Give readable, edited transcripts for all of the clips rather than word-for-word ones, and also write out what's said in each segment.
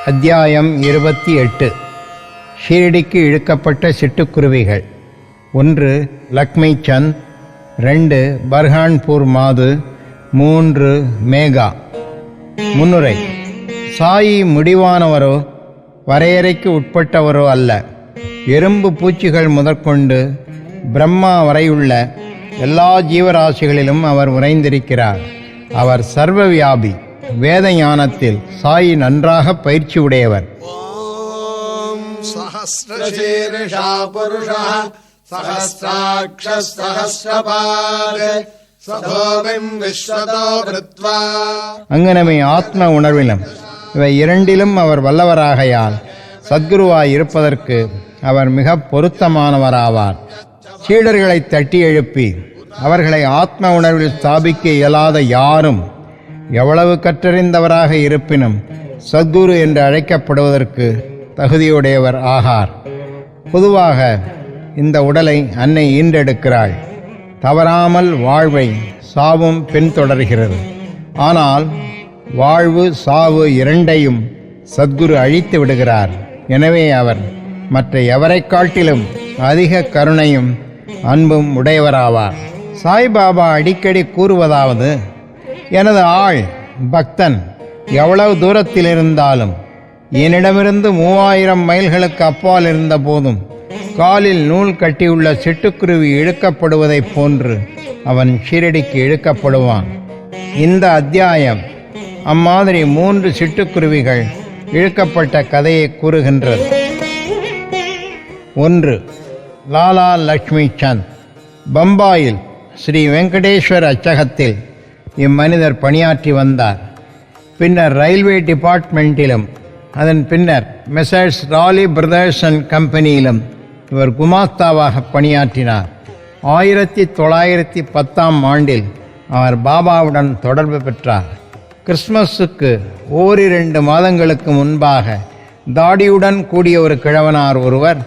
அத்தியாயம் 28. ஷீரடிக்கு இழுக்கப்பட்ட சிட்டுக்குருவிகள். 1. லக்ஷ்மி சந்த். 2. பர்ஹான்பூர் மாது. 3. மேகா. முன்னுரை. சாயி முடிவானவரோ வரையறைக்கு உட்பட்டவரோ அல்ல. எறும்பு பூச்சிகள் முதற்கொண்டு பிரம்மா வரையுள்ள எல்லா ஜீவராசிகளிலும் அவர் உறைந்திருக்கிறார். அவர் சர்வவியாபி. வேத ஞானத்தில் சாயி நன்றாக பயிற்சி உடையவர். ஓம் சஹஸ்ரசீர்ஷா புருஷः சஹஸ்ராக்ஷஸ் சஹஸ்ரபாத் சதோவிம் விஸ்வதோ வ்ருத்வா. அங்கனமே ஆத்ம உணர்விலும் இவை இரண்டிலும் அவர் வல்லவராகையால் சத்குருவாய் இருப்பதற்கு அவர் மிக பொருத்தமானவராவார். சீடர்களை தட்டி எழுப்பி அவர்களை ஆத்ம உணர்வில் ஸ்தாபிக்க இயலாத யாரும் எவ்வளவு கற்றறிந்தவராக இருப்பினும் சத்குரு என்று அழைக்கப்படுவதற்கு தகுதியுடையவர் ஆகார். பொதுவாக இந்த உடலை அன்னை ஈன்றெடுக்கிறாள். தவறாமல் வாழ்வை சாவும் பின்தொடர்கிறது. ஆனால் வாழ்வு சாவு இரண்டையும் சத்குரு அழித்து விடுகிறார். எனவே அவர் மற்ற எவரை காட்டிலும் அதிக கருணையும் அன்பும் உடையவராவார். சாய்பாபா அடிக்கடி கூறுவதாவது, எனது ஆள் பக்தன் எவ்வளவு தூரத்தில் இருந்தாலும், என்னிடமிருந்து 3000 மைல்களுக்கு அப்பால் இருந்த போதும் காலில் நூல் கட்டியுள்ள சிட்டுக்குருவி இழுக்கப்படுவதைப் போன்று அவன் ஷீரடிக்கு இழுக்கப்படுவான். இந்த அத்தியாயம் அம்மாதிரி 3 சிட்டுக்குருவிகள் இழுக்கப்பட்ட கதையை கூறுகின்றது. 1. லாலா லக்ஷ்மி சந்த். பம்பாயில் ஸ்ரீ வெங்கடேஸ்வர் அச்சகத்தில் இம்மனிதர் பணியாற்றி வந்தார். பின்னர் ரயில்வே டிபார்ட்மெண்ட்டிலும் அதன் பின்னர் மெசர்ஸ் ராலி பிரதர்ஸ் அண்ட் கம்பெனியிலும் இவர் குமாஸ்தாவாக பணியாற்றினார். 1910ஆம் ஆண்டில் அவர் பாபாவுடன் தொடர்பு பெற்றார். கிறிஸ்மஸுக்கு 1-2 மாதங்களுக்கு முன்பாக தாடியுடன் கூடிய ஒரு கிழவனார் ஒருவர்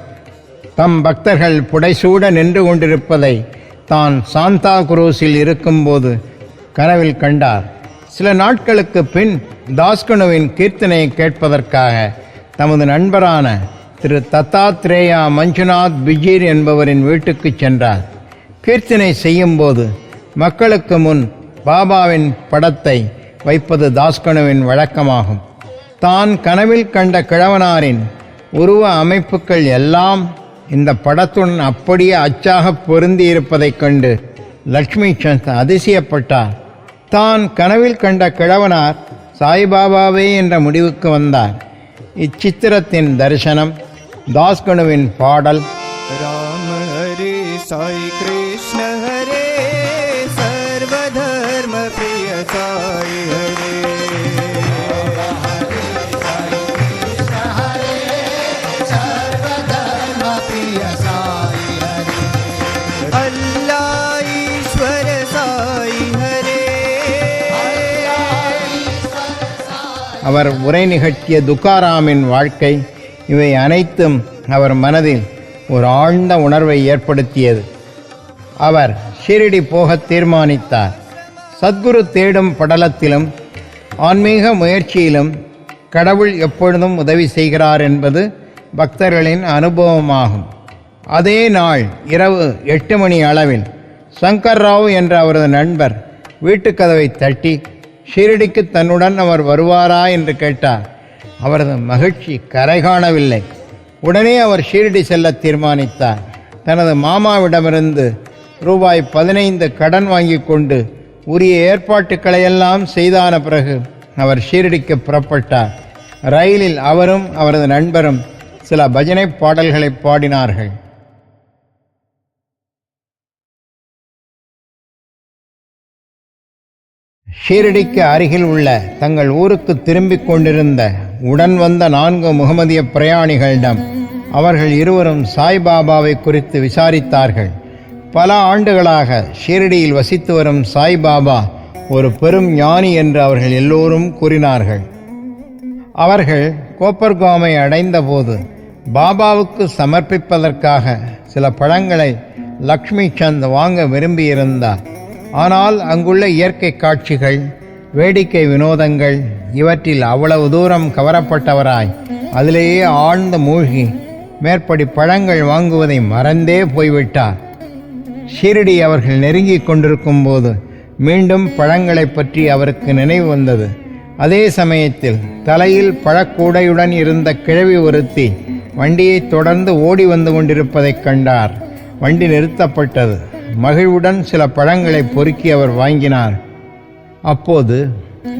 தம் பக்தர்கள் புடைசூட நின்று கொண்டிருப்பதை தான் சாந்தா குரூஸில் இருக்கும்போது கனவில் கண்டார். சில நாட்களுக்கு பின் தாஸ்கனுவின் கீர்த்தனையை கேட்பதற்காக தமது நண்பரான திரு தத்தாத்ரேயா மஞ்சுநாத் பிஜீர் என்பவரின் வீட்டுக்கு சென்றார். கீர்த்தனை செய்யும்போது மக்களுக்கு முன் பாபாவின் படத்தை வைப்பது தாஸ்கனுவின் வழக்கமாகும். தான் கனவில் கண்ட கிழவனாரின் உருவ அமைப்புகள் எல்லாம் இந்த படத்துடன் அப்படியே அச்சாக பொருந்தி இருப்பதைக் கண்டு லக்ஷ்மி சந்த் அதிசயப்பட்டார். தான் கனவில் கண்ட கிழவனார் சாய்பாபாவே என்ற முடிவுக்கு வந்தார். இச்சித்திரத்தின் தரிசனம், தாஸ்கனுவின் பாடல், ராம ஹரே சாய் கிருஷ்ண ஹரே சர்வதர்ம பிரிய சாய் ஹரே அவர் உரை நிகழ்த்திய துக்காராமின் வாழ்க்கை, இவை அனைத்தும் அவர் மனதில் ஒரு ஆழ்ந்த உணர்வை ஏற்படுத்தியது. அவர் ஷீரடி போக தீர்மானித்தார். சத்குரு தேடும் படலத்திலும் ஆன்மீக முயற்சியிலும் கடவுள் எப்பொழுதும் உதவி செய்கிறார் என்பது பக்தர்களின் அனுபவமாகும். அதே நாள் இரவு 8 மணி அளவில் சங்கர் ராவ் என்ற அவரது நண்பர் வீட்டுக்கதவை தட்டி ஷீரடிக்கு தன்னுடன் அவர் வருவாரா என்று கேட்டார். அவரது மகிழ்ச்சி கரை காணவில்லை. உடனே அவர் ஷீரடி செல்ல தீர்மானித்தார். தனது மாமாவிடமிருந்து ரூபாய் 15 கடன் வாங்கி கொண்டு உரிய ஏற்பாட்டுக்களையெல்லாம் செய்தான பிறகு அவர் ஷீரடிக்கு புறப்பட்டார். ரயிலில் அவரும் அவரது நண்பரும் சில பஜனை பாடல்களை பாடினார்கள். ஷீரடிக்கு அருகில் உள்ள தங்கள் ஊருக்கு திரும்பிக் கொண்டிருந்த உடன் வந்த 4 முகமதிய பிரயாணிகளிடம் அவர்கள் இருவரும் சாய்பாபாவை குறித்து விசாரித்தார்கள். பல ஆண்டுகளாக ஷீரடியில் வசித்து வரும் சாய்பாபா ஒரு பெரும் ஞானி என்று அவர்கள் எல்லோரும் கூறினார்கள். அவர்கள் கோப்பர்காமை அடைந்தபோது பாபாவுக்கு சமர்ப்பிப்பதற்காக சில பழங்களை லக்ஷ்மி சந்த் வாங்க விரும்பியிருந்தார். ஆனால் அங்குள்ள இயற்கை காட்சிகள் வேடிக்கை வினோதங்கள் இவற்றில் அவ்வளவு தூரம் கவரப்பட்டவராய் அதிலேயே ஆழ்ந்து மூழ்கி மேற்படி பழங்கள் வாங்குவதை மறந்தே போய்விட்டார். ஷிரடி அவர்கள் நெருங்கிக் கொண்டிருக்கும் போது மீண்டும் பழங்களை பற்றி அவருக்கு நினைவு வந்தது. அதே சமயத்தில் தலையில் பழக்கூடையுடன் இருந்த கிழவி ஒருத்தி வண்டியை தொடர்ந்து ஓடி வந்து கொண்டிருப்பதைக் கண்டார். வண்டி நிறுத்தப்பட்டது. மகிழ்வுடன் சில பழங்களை பொறுக்கி அவர் வாங்கினார். அப்போது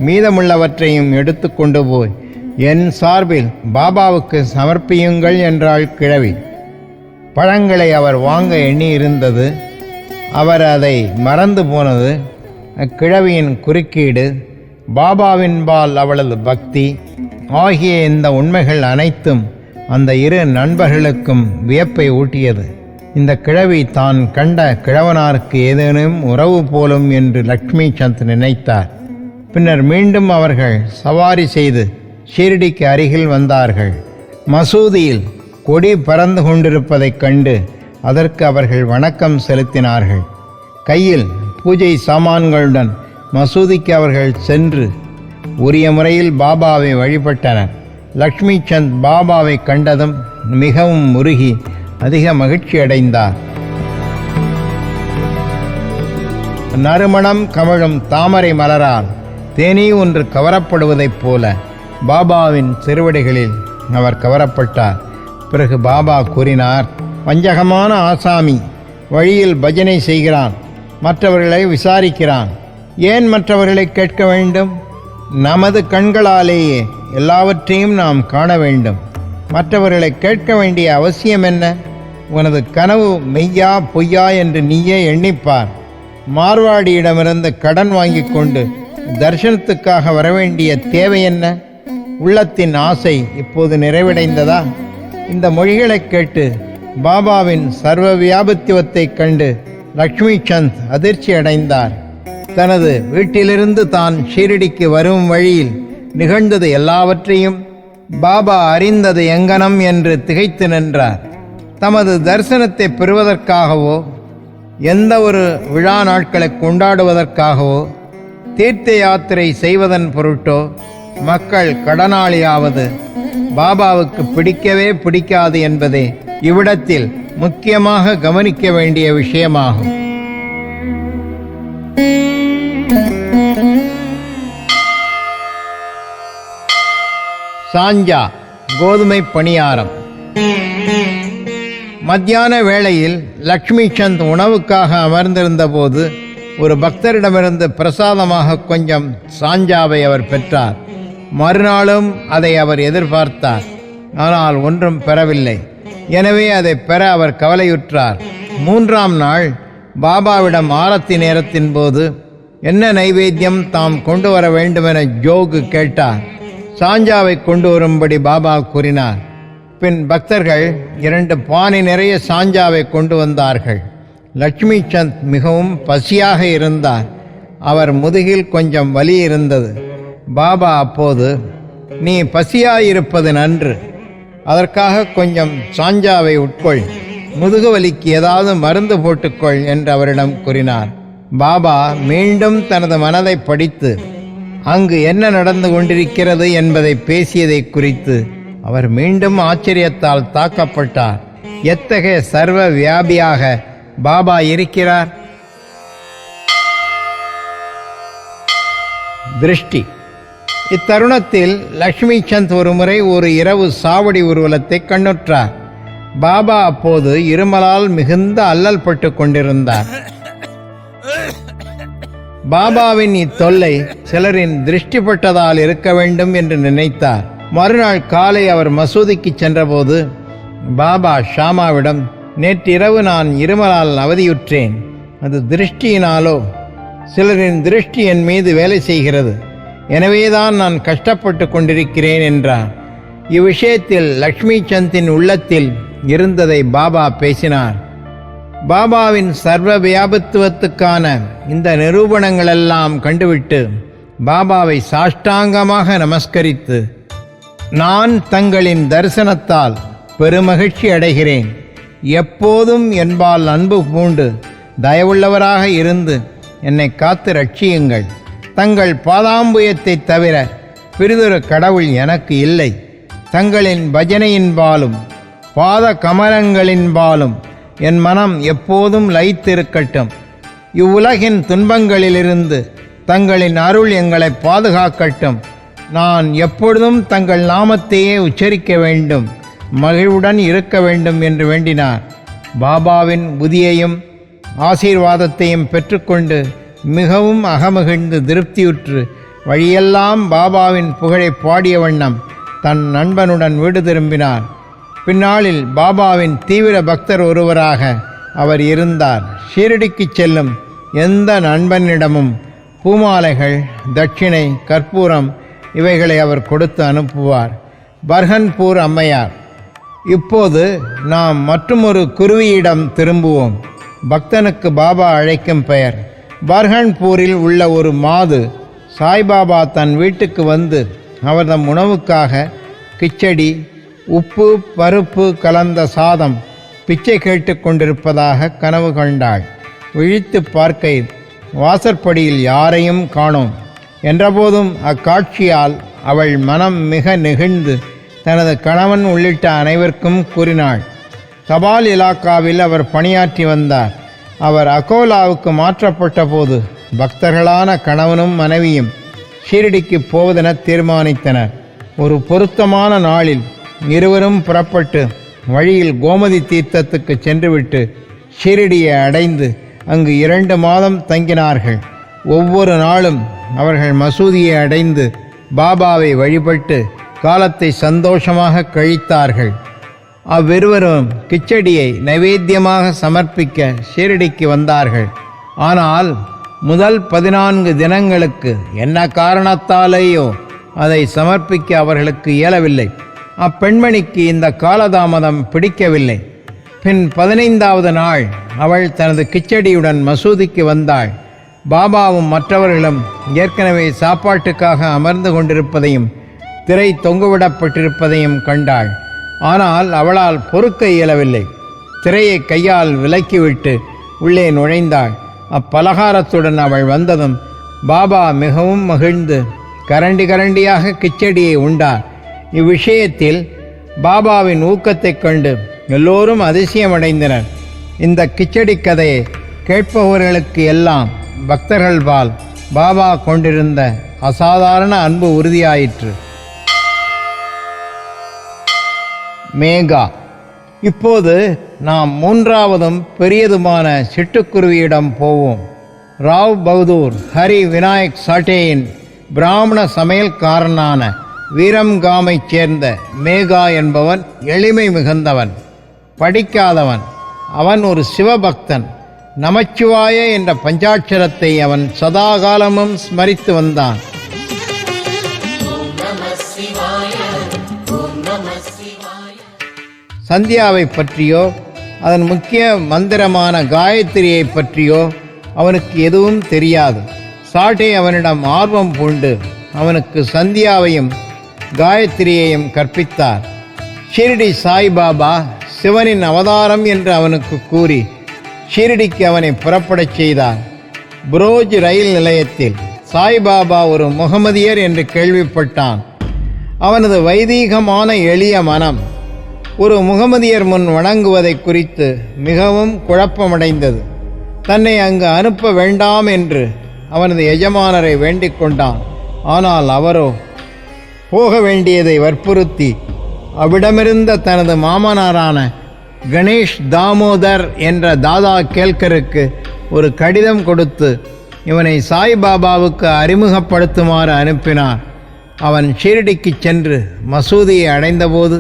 மீதமுள்ளவற்றையும் எடுத்து கொண்டு போய் என் சார்பில் பாபாவுக்கு சமர்ப்பியுங்கள் என்றாள் கிழவி. பழங்களை அவர் வாங்க எண்ணி இருந்தது. அவர் அதை மறந்து போனது. அக்கிழவியின் குறுக்கீடு, பாபாவின்பால் அவளது பக்தி ஆகிய இந்த உண்மைகள் அனைத்தும் அந்த இரு நண்பர்களுக்கும் வியப்பை ஊட்டியது. இந்த கிழவி தான் கண்ட கிழவனாருக்கு ஏதேனும் உறவு போலும் என்று லக்ஷ்மி சந்த் நினைத்தார். பின்னர் மீண்டும் அவர்கள் சவாரி செய்து ஷிரடிக்கு அருகில் வந்தார்கள். மசூதியில் கொடி பறந்து கொண்டிருப்பதைக் கண்டு அதற்கு அவர்கள் வணக்கம் செலுத்தினார்கள். கையில் பூஜை சாமான்களுடன் மசூதிக்கு அவர்கள் சென்று உரிய முறையில் பாபாவை வழிபட்டனர். லக்ஷ்மி சந்த் பாபாவை கண்டதும் மிகவும் உருகி அதிக மகிழ்ச்சி அடைந்தார். நறுமணம் கமழும் தாமரை மலரால் தேனீ ஒன்று கவரப்படுவதைப் போல பாபாவின் திருவடிகளில் அவர் கவரப்பட்டார். பிறகு பாபா கூறினார், வஞ்சகமான ஆசாமி வழியில் பஜனை செய்கிறான், மற்றவர்களை விசாரிக்கிறான். ஏன் மற்றவர்களை கேட்க வேண்டும்? நமது கண்களாலேயே எல்லாவற்றையும் நாம் காண வேண்டும். மற்றவர்களை கேட்க வேண்டிய அவசியம் என்ன? உனது கனவு மெய்யா பொய்யா என்று நீயே எண்ணிப்பார். மார்வாடியிடமிருந்து கடன் வாங்கி கொண்டு தர்சனத்துக்காக வரவேண்டிய தேவை என்ன? உள்ளத்தின் ஆசை இப்போது நிறைவடைந்ததா? இந்த மொழிகளை கேட்டு பாபாவின் சர்வ வியாபித்துவத்தைக் கண்டு லக்ஷ்மி சந்த் அதிர்ச்சி அடைந்தார். தனது வீட்டிலிருந்து தான் ஷிரடிக்கு வரும் வழியில் நிகழ்ந்தது எல்லாவற்றையும் பாபா அறிந்தது எங்கனம் என்று திகைத்து நின்றார். தமது தரிசனத்தை பெறுவதற்காகவோ, எந்த ஒரு விழா நாட்களை கொண்டாடுவதற்காகவோ, தீர்த்த யாத்திரை செய்வதன் பொருட்டோ மக்கள் கடனாளியாவது பாபாவுக்கு பிடிக்கவே பிடிக்காது என்பதே இவ்விடத்தில் முக்கியமாக கவனிக்க வேண்டிய விஷயமாகும். சாஞ்சா, கோதுமை பணியாரம். மத்தியான வேளையில் லக்ஷ்மி சந்த் உணவுக்காக அமர்ந்திருந்த போது ஒரு பக்தரிடமிருந்து பிரசாதமாக கொஞ்சம் சாஞ்சாவை அவர் பெற்றார். மறுநாளும் அதை அவர் எதிர்பார்த்தார். ஆனால் ஒன்றும் பெறவில்லை. எனவே அதை பெற அவர் கவலையுற்றார். 3ஆம் நாள் பாபாவிடம் ஆரத்தி நேரத்தின் போது என்ன நைவேத்தியம் தாம் கொண்டு வர வேண்டுமென ஜோகு கேட்டார். சாஞ்சாவை கொண்டு வரும்படி பாபா கூறினார். பின் பக்தர்கள் 2 பானை நிறைய சாஞ்சாவை கொண்டு வந்தார்கள். லக்ஷ்மி சந்த் மிகவும் பசியாக இருந்தார். அவர் முதுகில் கொஞ்சம் வலி இருந்தது. பாபா அப்போது, நீ பசியாயிருப்பது நன்று, அதற்காக கொஞ்சம் சாஞ்சாவை உட்கொள், முதுகு வலிக்கு ஏதாவது மருந்து போட்டுக்கொள் என்று அவரிடம் கூறினார். பாபா மீண்டும் தனது மனதை படித்து அங்கு என்ன நடந்து கொண்டிருக்கிறது என்பதை பேசியதை குறித்து அவர் மீண்டும் ஆச்சரியத்தால் தாக்கப்பட்டார். எத்தகைய சர்வ வியாபியாக பாபா இருக்கிறார்! திருஷ்டி. இத்தருணத்தில் லக்ஷ்மி சந்த் ஒரு முறை ஒரு இரவு சாவடி ஊர்வலத்தை கண்ணுற்றார். பாபா அப்போது இருமலால் மிகுந்த அல்லல் பட்டு கொண்டிருந்தார். பாபாவின் இத்தொல்லை சிலரின் திருஷ்டிப்பட்டதால் இருக்க வேண்டும் என்று நினைத்தார். மறுநாள் காலை அவர் மசூதிக்கு சென்றபோது பாபா ஷாமாவிடம், நேற்றிரவு நான் இருமலால் அவதியுற்றேன். அது திருஷ்டியினாலோ? சிலரின் திருஷ்டி என் மீது வேலை செய்கிறது, எனவேதான் நான் கஷ்டப்பட்டு கொண்டிருக்கிறேன் என்றார். இவ்விஷயத்தில் லக்ஷ்மி சந்தின் உள்ளத்தில் இருந்ததை பாபா பேசினார். பாபாவின் சர்வ வியாபித்துவத்துக்கான இந்த நிரூபணங்களெல்லாம் கண்டுவிட்டு பாபாவை சாஷ்டாங்கமாக நமஸ்கரித்து, நான் தங்களின் தரிசனத்தால் பெருமகிழ்ச்சி அடைகிறேன். எப்போதும் என்பால் அன்பு பூண்டு தயவுள்ளவராக இருந்து என்னை காத்து ரட்சியுங்கள். தங்கள் பாதாம்புயத்தை தவிர பிறிதொரு கடவுள் எனக்கு இல்லை. தங்களின் பஜனையின்பாலும் பாத கமலங்களின்பாலும் என் மனம் எப்போதும் லயித்திருக்கட்டும். இவ்வுலகின் துன்பங்களிலிருந்து தங்களின் அருள் எங்களை பாதுகாக்கட்டும். நான் எப்பொழுதும் தங்கள் நாமத்தையே உச்சரிக்க வேண்டும், மகிழ்வுடன் இருக்க வேண்டும் என்று வேண்டினார். பாபாவின் புதியையும் ஆசீர்வாதத்தையும் பெற்றுக்கொண்டு மிகவும் அகமகிழ்ந்து திருப்தியுற்று வழியெல்லாம் பாபாவின் புகழை பாடிய வண்ணம் தன் நண்பனுடன் வீடு திரும்பினார். பின்னாளில் பாபாவின் தீவிர பக்தர் ஒருவராக அவர் இருந்தார். ஷீரடிக்கு செல்லும் எந்த நண்பனிடமும் பூமாலைகள், தட்சிணை, கற்பூரம் இவைகளை அவர் கொடுத்து அனுப்புவார். பர்ஹன்பூர் அம்மையார். இப்போது நாம் மற்றுமொரு குருவியிடம் திரும்புவோம். பக்தனுக்கு பாபா அழைக்கும் பெயர். பர்ஹன்பூரில் உள்ள ஒரு மாது சாய்பாபா தன் வீட்டுக்கு வந்து அவர்தம் உணவுக்காக கிச்சடி, உப்பு பருப்பு கலந்த சாதம் பிச்சை கேட்டு கொண்டிருப்பதாக கனவு கண்டாள். விழித்து பார்க்கையில் வாசற்படியில் யாரையும் காணோம். என்றபோதும் அக்காட்சியால் அவள் மனம் மிக நெகிழ்ந்து தனது கணவன் உள்ளிட்ட அனைவருக்கும் கூறினாள். தபால் இலாக்காவில் அவர் பணியாற்றி வந்தார். அவர் அகோலாவுக்கு மாற்றப்பட்ட போது பக்தர்களான கணவனும் மனைவியும் ஷீரடிக்கு போவதென தீர்மானித்தனர். ஒரு பொருத்தமான நாளில் இருவரும் புறப்பட்டு வழியில் கோமதி தீர்த்தத்துக்கு சென்றுவிட்டு ஷீரடியை அடைந்து அங்கு 2 மாதம் தங்கினார்கள். ஒவ்வொரு நாளும் அவர்கள் மசூதியை அடைந்து பாபாவை வழிபட்டு காலத்தை சந்தோஷமாக கழித்தார்கள். அவ்விருவரும் கிச்சடியை நைவேத்தியமாக சமர்ப்பிக்க ஷீரடிக்கு வந்தார்கள். ஆனால் முதல் 14 தினங்களுக்கு என்ன காரணத்தாலேயோ அதை சமர்ப்பிக்க அவர்களுக்கு இயலவில்லை. அப்பெண்மணிக்கு இந்த காலதாமதம் பிடிக்கவில்லை. பின் 15வது நாள் அவள் தனது கிச்சடியுடன் மசூதிக்கு வந்தாள். பாபாவும் மற்றவர்களும் ஏற்கனவே சாப்பாட்டுக்காக அமர்ந்து கொண்டிருப்பதையும் திரை தொங்குவிடப்பட்டிருப்பதையும் கண்டாள். ஆனால் அவளால் பொறுக்க இயலவில்லை. திரையை கையால் விலக்கிவிட்டு உள்ளே நுழைந்தாள். அப்பலகாரத்துடன் அவள் வந்ததும் பாபா மிகவும் மகிழ்ந்து கரண்டி கரண்டியாக கிச்சடியை உண்டார். இவ்விஷயத்தில் பாபாவின் ஊக்கத்தைக் கண்டு எல்லோரும் அதிசயமடைந்தனர். இந்த கிச்சடி கதையை கேட்பவர்களுக்கு எல்லாம் பக்தர்கள்பால் பாபா கொண்டிருந்த அசாதாரண அன்பு உறுதியாயிற்று. மேகா. இப்போது நாம் 3வதும் பெரியதுமான சிட்டுக்குருவியிடம் போவோம். ராவ் பகதூர் ஹரி விநாயக் சாட்டேயின் பிராமண சமையல்காரனான வீரம்காமைச் சேர்ந்த மேகா என்பவன் எளிமை மிகுந்தவன், படிக்காதவன். அவன் ஒரு சிவபக்தன். நமச்சிவாய என்ற பஞ்சாட்சரத்தை அவன் சதாகாலமும் ஸ்மரித்து வந்தான். சந்தியாவை பற்றியோ அதன் முக்கிய மந்திரமான காயத்ரியை பற்றியோ அவனுக்கு எதுவும் தெரியாது. சாட்டே அவனிடம் ஆர்வம் பூண்டு அவனுக்கு சந்தியாவையும் காயத்ரியையும் கற்பித்தார். ஷீரடி சாய்பாபா சிவனின் அவதாரம் என்று அவனுக்கு கூறி ஷீரடிக்கு அவனை புறப்படச் செய்தார். புரோஜ் ரயில் நிலையத்தில் சாய்பாபா ஒரு முகமதியர் என்று கேள்விப்பட்டான். அவனது வைதீகமான எளிய மனம் ஒரு முகமதியர் முன் வணங்குவதை குறித்து மிகவும் குழப்பமடைந்தது. தன்னை அங்கு அனுப்ப வேண்டாம் என்று அவனது எஜமானரை வேண்டிக் கொண்டான். ஆனால் அவரோ போக வேண்டியதை வற்புறுத்தி அவ்விடமிருந்த தனது மாமனாரான கணேஷ் தாமோதர் என்ற தாதா கேல்கருக்கு ஒரு கடிதம் கொடுத்து இவனை சாய்பாபாவுக்கு அறிமுகப்படுத்துமாறு அனுப்பினார். அவன் ஷீரடிக்கு சென்று மசூதியை அடைந்தபோது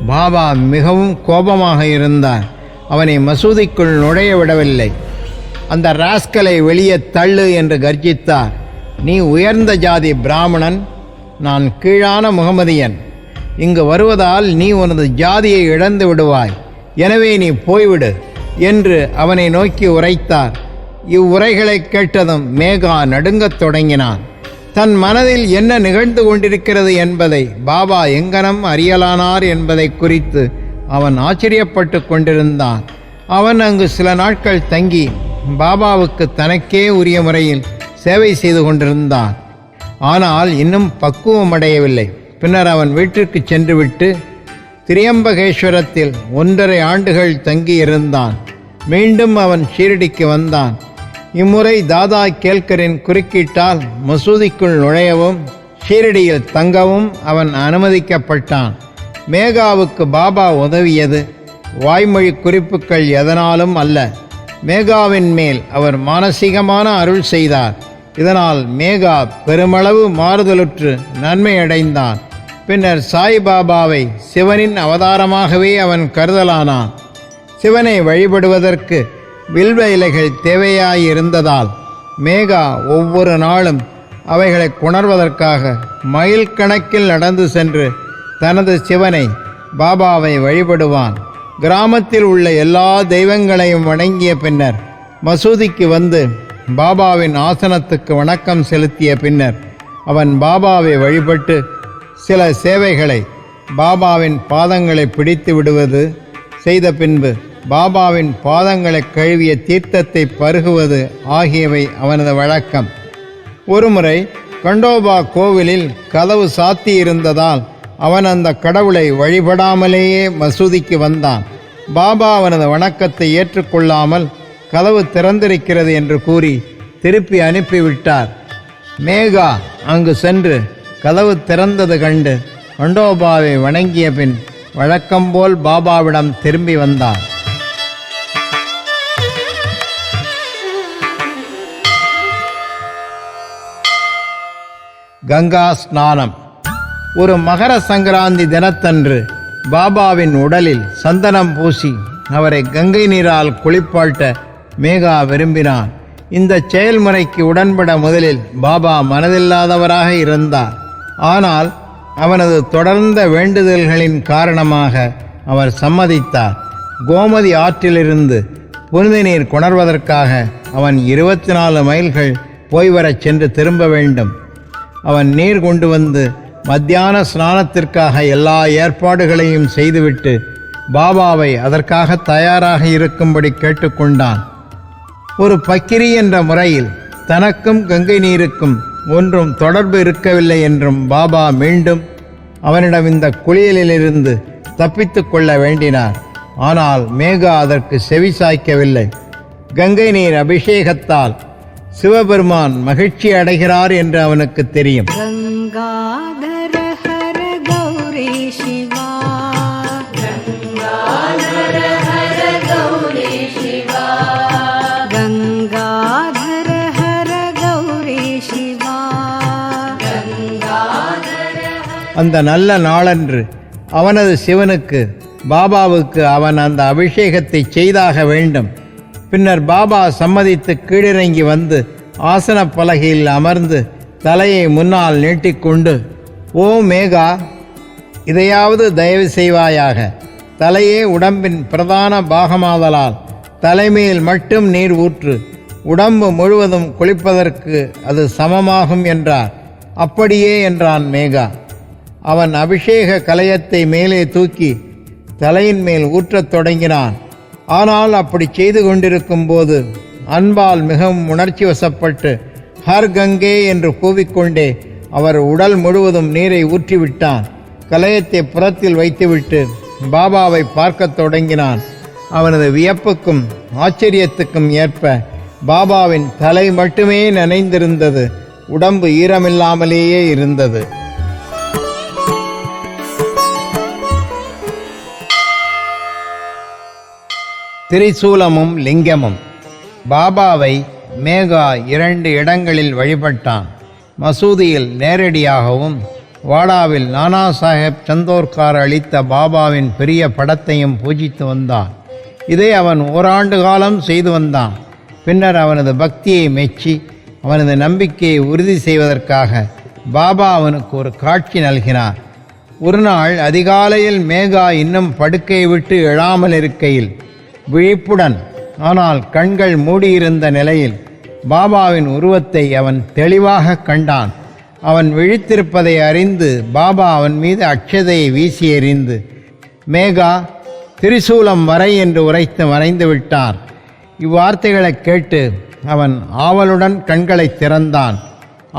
பாபா மிகவும் கோபமாக இருந்தார். அவனை மசூதிக்குள் நுழைய விடவில்லை. அந்த ராஸ்கலை வெளியே தள்ளு என்று கர்ஜித்தார். நீ உயர்ந்த ஜாதி பிராமணன், நான் கீழான முகமதியன். இங்கு வருவதால் நீ உனது ஜாதியை இழந்து விடுவாய். எனவே நீ போய்விடு என்று அவனை நோக்கி உரைத்தார். இவ்வுரைகளை கேட்டதும் மேகா நடுங்கத் தொடங்கினான். தன் மனதில் என்ன நிகழ்ந்து கொண்டிருக்கிறது என்பதை பாபா எங்கனம் அறியலானார் என்பதை குறித்து அவன் ஆச்சரியப்பட்டு கொண்டிருந்தான். அவன் அங்கு சில நாட்கள் தங்கி பாபாவுக்கு தனக்கே உரிய முறையில் சேவை செய்து கொண்டிருந்தான். ஆனால் இன்னும் பக்குவமடையவில்லை. பின்னர் அவன் வீட்டிற்கு சென்றுவிட்டு திரியம்பகேஸ்வரத்தில் 1.5 ஆண்டுகள் தங்கியிருந்தான். மீண்டும் அவன் ஷீரடிக்கு வந்தான். இம்முறை தாதா கேல்கரின் குறுக்கீட்டால் மசூதிக்குள் நுழையவும் ஷீரடியில் தங்கவும் அவன் அனுமதிக்கப்பட்டான். மேகாவுக்கு பாபா உதவியது வாய்மொழி குறிப்புகள் எதனாலும் அல்ல, மேகாவின் மேல் அவர் மானசீகமான அருள் செய்தார். இதனால் மேகா பெருமளவு மாறுதலுற்று நன்மை அடைந்தான். பின்னர் சாய்பாபாவை சிவனின் அவதாரமாகவே அவன் கருதலானான். சிவனை வழிபடுவதற்கு வில்வ இலைகள் தேவையாயிருந்ததால் மேகா ஒவ்வொரு நாளும் அவைகளை கொணர்வதற்காக மைல் கணக்கில் நடந்து சென்று தனது சிவனை பாபாவை வழிபடுவான். கிராமத்தில் உள்ள எல்லா தெய்வங்களையும் வணங்கிய பின்னர் மசூதிக்கு வந்து பாபாவின் ஆசனத்துக்கு வணக்கம் செலுத்திய பின்னர் அவன் பாபாவை வழிபட்டு சில சேவைகளை பாபாவின் பாதங்களை பிடித்து விடுவது செய்த பின்பு பாபாவின் பாதங்களை கழுவிய தீர்த்தத்தை பருகுவது ஆகியவை அவனது வழக்கம். ஒருமுறை கண்டோபா கோவிலில் கதவு சாத்தியிருந்ததால் அவன் அந்த கடவுளை வழிபடாமலேயே மசூதிக்கு வந்தான். பாபா அவனது வணக்கத்தை ஏற்றுக்கொள்ளாமல் கதவு திறந்திருக்கிறது என்று கூறி திருப்பி அனுப்பிவிட்டார். மேகா அங்கு சென்று கதவு திறந்தது கண்டு கண்டோபாவை வணங்கிய பின் வழக்கம்போல் பாபாவிடம் திரும்பி வந்தான். கங்கா ஸ்நானம். ஒரு மகர சங்கராந்தி தினத்தன்று பாபாவின் உடலில் சந்தனம் பூசி அவரை கங்கை நீரால் குளிப்பாட்ட மேகா விரும்பினான். இந்த செயல்முறைக்கு உடன்பட முதலில் பாபா மனதில்லாதவராக இருந்தார். ஆனால் அவனது தொடர்ந்த வேண்டுதல்களின் காரணமாக அவர் சம்மதித்தார். கோமதி ஆற்றிலிருந்து புனித நீர் கொணர்வதற்காக அவன் 24 மைல்கள் போய்வரச் சென்று திரும்ப வேண்டும். அவன் நீர் கொண்டு வந்து மத்தியான ஸ்நானத்திற்காக எல்லா ஏற்பாடுகளையும் செய்துவிட்டு பாபாவை அதற்காக தயாராக இருக்கும்படி கேட்டுக்கொண்டான். ஒரு பக்கிரி என்ற முறையில் தனக்கும் கங்கை நீருக்கும் ஒன்றும் தொடர்பு இருக்கவில்லை என்றும் பாபா மீண்டும் அவனிடம் இந்த குளியலிலிருந்து தப்பித்து கொள்ள வேண்டினார். ஆனால் மேகா அதற்கு செவிசாய்க்கவில்லை. கங்கை நீர் அபிஷேகத்தால் சிவபெருமான் மகிழ்ச்சி அடைகிறார் என்று அவனுக்கு தெரியும். கங்காதர ஹர கௌரி சிவா, கங்காதர ஹர கௌரி சிவா, கங்காதர ஹர கௌரி சிவா, கங்காதர. அந்த நல்ல நாளன்று அவனது சிவனுக்கு பாபாவுக்கு அவன் அந்த அபிஷேகத்தை செய்தாக வேண்டும். பின்னர் பாபா சம்மதித்து கீழிறங்கி வந்து ஆசன பலகையில் அமர்ந்து தலையை முன்னால் நீட்டிக்கொண்டு, ஓ மேகா, இதையாவது தயவு செய்வாயாக. தலையே உடம்பின் பிரதான பாகமாதலால் தலைமையில் மட்டும் நீர் ஊற்று, உடம்பு முழுவதும் குளிப்பதற்கு அது சமமாகும் என்றார். அப்படியே என்றான் மேகா. அவன் அபிஷேக கலயத்தை மேலே தூக்கி தலையின் மேல் ஊற்றத் தொடங்கினான். ஆனால் அப்படி செய்து கொண்டிருக்கும் போது அன்பால் மிகவும் உணர்ச்சி வசப்பட்டு ஹர் கங்கே என்று கூவிக்கொண்டே அவர் உடல் முழுவதும் நீரை ஊற்றிவிட்டான். கலயத்தை புறத்தில் வைத்துவிட்டு பாபாவை பார்க்கத் தொடங்கினான். அவனது வியப்புக்கும் ஆச்சரியத்துக்கும் ஏற்ப பாபாவின் தலை மட்டுமே நனைந்திருந்தது, உடம்பு ஈரமில்லாமலேயே இருந்தது. திரிசூலமும் லிங்கமும். பாபாவை மேகா 2 இடங்களில் வழிபட்டான். மசூதியில் நேரடியாகவும், வாடாவில் நானா சாஹேப் சந்தோர்கார் அளித்த பாபாவின் பெரிய படத்தையும் பூஜித்து வந்தான். இதை அவன் ஓராண்டு காலம் செய்து வந்தான். பின்னர் அவனது பக்தியை மெச்சி அவனது நம்பிக்கையை உறுதி செய்வதற்காக பாபா அவனுக்கு ஒரு காட்சி நல்கினார். ஒரு நாள் அதிகாலையில் மேகா இன்னும் படுக்கையை விட்டு எழாமல் இருக்கையில் விழிப்புடன், ஆனால் கண்கள் மூடியிருந்த நிலையில் பாபாவின் உருவத்தை அவன் தெளிவாக கண்டான். அவன் விழித்திருப்பதை அறிந்து பாபா அவன் மீது அட்சதையை வீசி எறிந்து, மேகா, திரிசூலம் வரை என்று உரைத்து மறைந்து விட்டார். இவ்வார்த்தைகளை கேட்டு அவன் ஆவலுடன் கண்களை திறந்தான்.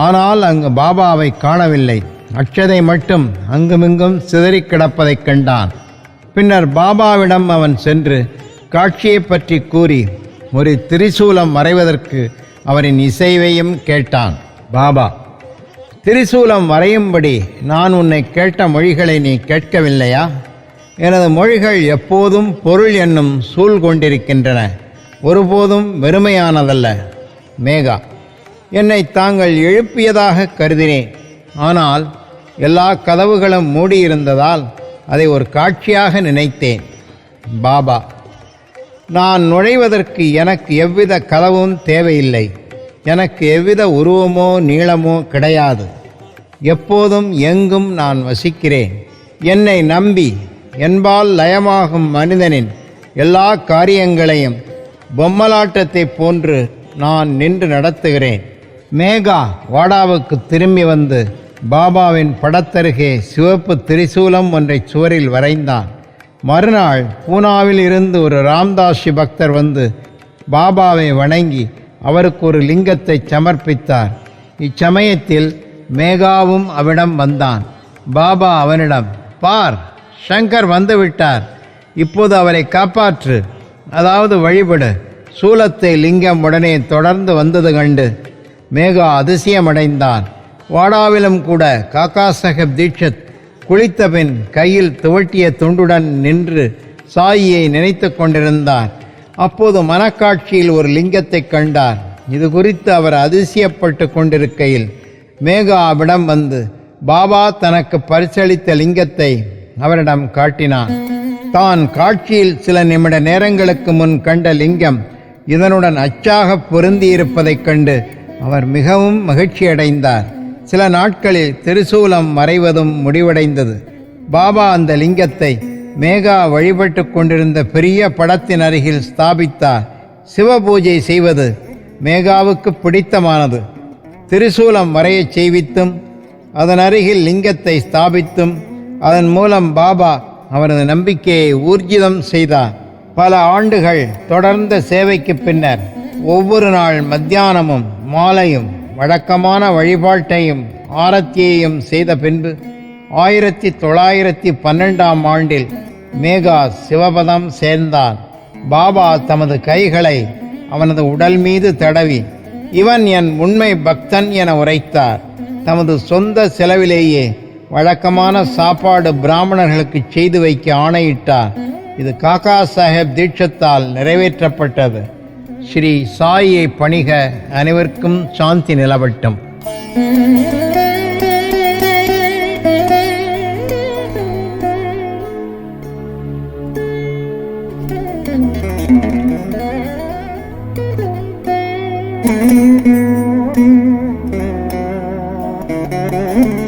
ஆனால் அங்கு பாபாவை காணவில்லை. அட்சதை மட்டும் அங்குமிங்கும் சிதறிக் கிடப்பதைக் கண்டான். பின்னர் பாபாவிடம் அவன் சென்று காட்சியை பற்றி கூறி ஒரு திரிசூலம் வரைவதற்கு அவரின் இசைவையும் கேட்டான். பாபா, திரிசூலம் வரையும்படி நான் உன்னை கேட்ட மொழிகளை நீ கேட்கவில்லையா? எனது மொழிகள் எப்போதும் பொருள் என்னும் சூழ் கொண்டிருக்கின்றன, ஒருபோதும் வெறுமையானதல்ல. மேகா, என்னை தாங்கள் எழுப்பியதாக கருதினேன். ஆனால் எல்லா கதவுகளும் மூடியிருந்ததால் அதை ஒரு காட்சியாக நினைத்தேன். பாபா, நான் நுழைவதற்கு எனக்கு எவ்வித கதவும் தேவையில்லை. எனக்கு எவ்வித உருவமோ நீளமோ கிடையாது. எப்போதும் எங்கும் நான் வசிக்கிறேன். என்னை நம்பி என்பால் லயமாகும் மனிதனின் எல்லா காரியங்களையும் பொம்மலாட்டத்தைப் போன்று நான் நின்று நடத்துகிறேன். மேகா வாடாவுக்கு திரும்பி வந்து பாபாவின் படத்தருகே சிவப்பு திரிசூலம் ஒன்றை சுவரில் வரைந்தான். மறுநாள் பூனாவில் இருந்து ஒரு ராம்தாசி பக்தர் வந்து பாபாவை வணங்கி அவருக்கு ஒரு லிங்கத்தை சமர்ப்பித்தார். இச்சமயத்தில் மேகாவும் அவனிடம் வந்தான். பாபா அவனிடம், பார், சங்கர் வந்துவிட்டார், இப்போது அவரை காப்பாற்று, அதாவது வழிபடு. சூலத்தை லிங்கம் உடனே தொடர்ந்து வந்தது கண்டு மேகா அதிசயமடைந்தான். வாடாவிலும் கூட காக்கா சாஹேப் தீட்சித் குளித்த பின் கையில் துவட்டிய துண்டுடன் நின்று சாயியை நினைத்து கொண்டிருந்தார். அப்போது மனக்காட்சியில் ஒரு லிங்கத்தை கண்டார். இது குறித்து அவர் அதிசயப்பட்டு கொண்டிருக்கையில் மேகா அவிடம் வந்து பாபா தனக்கு பரிசளித்த லிங்கத்தை அவரிடம் காட்டினான். தான் காட்சியில் சில நிமிட நேரங்களுக்கு முன் கண்ட லிங்கம் இதனுடன் அச்சாக பொருந்தியிருப்பதைக் கண்டு அவர் மிகவும் மகிழ்ச்சியடைந்தார். சில நாட்களில் திரிசூலம் மறைவதும் முடிவடைந்தது. பாபா அந்த லிங்கத்தை மேகா வழிபட்டு கொண்டிருந்த பெரிய படத்தின் அருகில் ஸ்தாபித்தார். சிவபூஜை செய்வது மேகாவுக்கு பிடித்தமானது. திரிசூலம் வரையச் செய்வித்தும் அதன் அருகில் லிங்கத்தை ஸ்தாபித்தும் அதன் மூலம் பாபா அவரது நம்பிக்கையை ஊர்ஜிதம் செய்தார். பல ஆண்டுகள் தொடர்ந்த சேவைக்கு பின்னர் ஒவ்வொரு நாள் மத்தியானமும் மாலையும் வழக்கமான வழிபாட்டையும் ஆரத்தியையும் செய்த பின்பு 1912ஆம் ஆண்டில் மேகா சிவபதம் சேர்ந்தார். பாபா தமது கைகளை அவனது உடல் மீது தடவி, இவன் என் உண்மை பக்தன் என உரைத்தார். தமது சொந்த செலவிலேயே வழக்கமான சாப்பாடு பிராமணர்களுக்கு செய்து வைக்க ஆணையிட்டார். இது காக்கா சாஹேப் தீட்சத்தால் நிறைவேற்றப்பட்டது. ஸ்ரீ சாயியை பணிக. அனைவருக்கும் சாந்தி நிலவட்டும். Thank you.